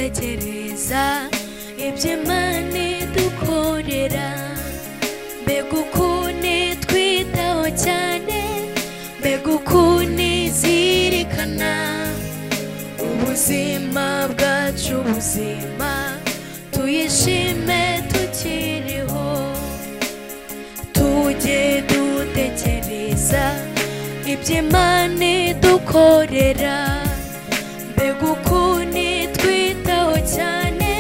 dutekereza iby'Imana idukorera, mbega ukuntu itwitaho cyane, mbega ukuntu izirikana ubuzima bwacu, ubuzima tuyishime tukiriho. Tujye dutekereza iby'Imana idukorera, mbega ukuntu itwitaho cyane,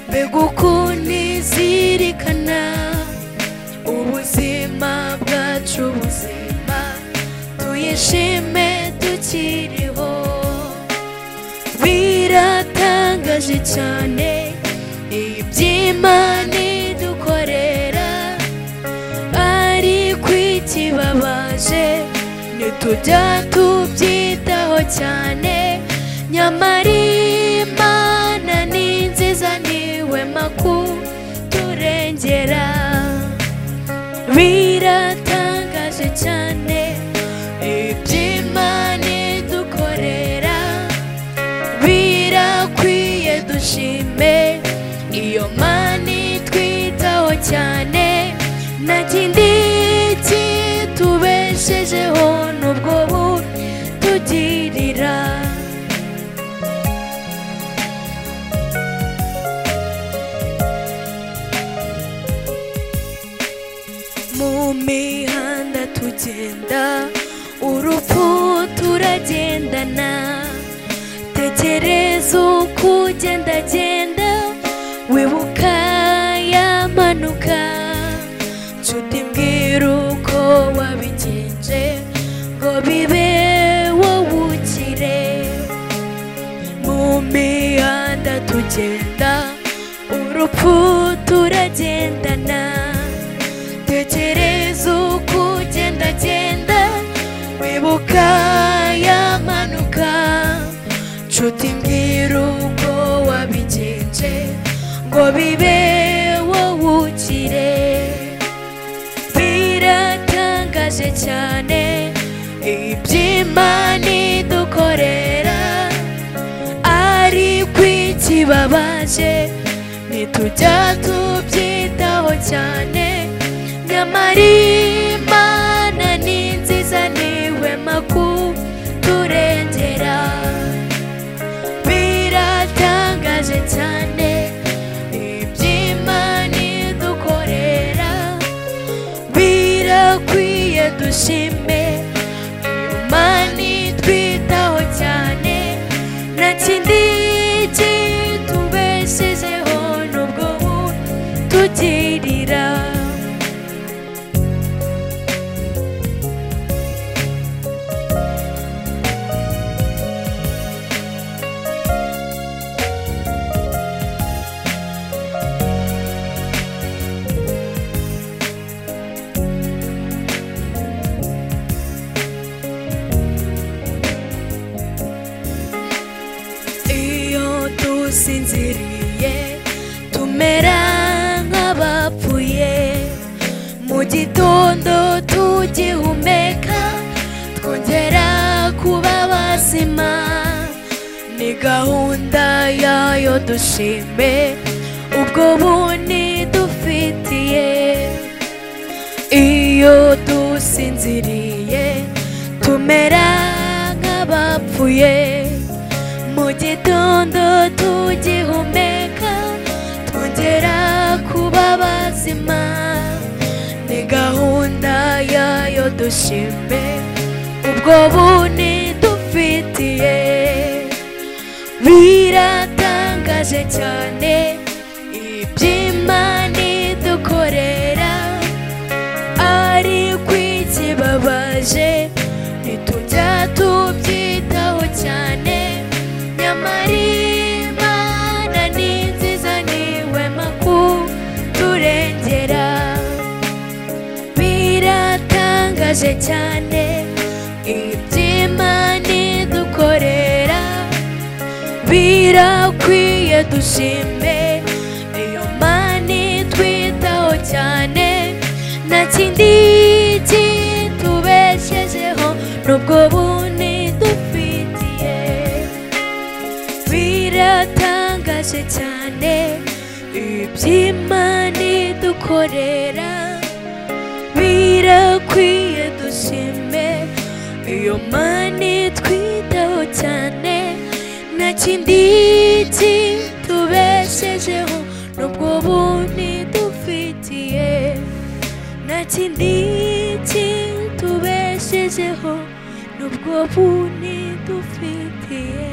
mbega ukuntu izirikana ubuzima bwacu, ubuzima tuyishime tukiriho. Biratangaje cyane iby'Imana idukorera, ariko ikibabaje ntitujya tubyitaho cyane, nyamara Imana ni nziza ntihwema kuturengera. Biratangaje cyane iby'Imana idukorera, birakwiye dushime iyo Mana itwitaho cyane, nta kindi kitubeshejeho n'ubwo butugirira. Mu mihanda tugenda, urupfu turagendana, tekereza uko ugendagenda wibuka yamanuka. Nshuti mbwira uko wabigenje ngo bibe wowe ukire. Mu mihanda tugenda, urupfu turagendana, tekereza uko ugendagenda wibuka yamanuka. Nshuti mbwira uko wabigenje ngo bibe wowe ukire. Biratangaje cyane iby'Imana idukorera, ariko ikibabaje ntitujya tubyitaho cyane, nyamara Imana ni nziza ntihwema kuturengera. Biratangaje cyane iby'Imana idukorera, birakwiye dushime Imana itwitaho cyane, nta kindi kitubeshejeho n'ubwo butugirira. Dusinziriye tumera nk'abapfuye, mu gitondo tugihumeka twongera kuba bazima. Ni gahunda yayo dushime ubwo buntu dufitiye. Iyo dusinziriye tumera nk'abapfuye, mu gitondo tugihumeka twongera kuba bazima. Ni gahunda yayo dushime ubwo buntu dufitiye. Biratangaje cyane iby'Imana idukorera, ariko ikibabaje ntitujya tubyitaho cyane, nyamara Imana ni nziza ntihwema kuturengera. Biratangaje cyane iby'Imana idukorera, birakwiye dushime iyo Mana itwitaho cyane, nta kindi kitubeshejeho n'ubwo buntu dufitiye. Biratangaje cyane iby'Imana idukorera birakwiye dushime iyo Mana itwitaho cyane nta kindi kitubeshejeho nubwo buntu dufitiye nta kindi kitubeshejeho nubwo buntu dufitiye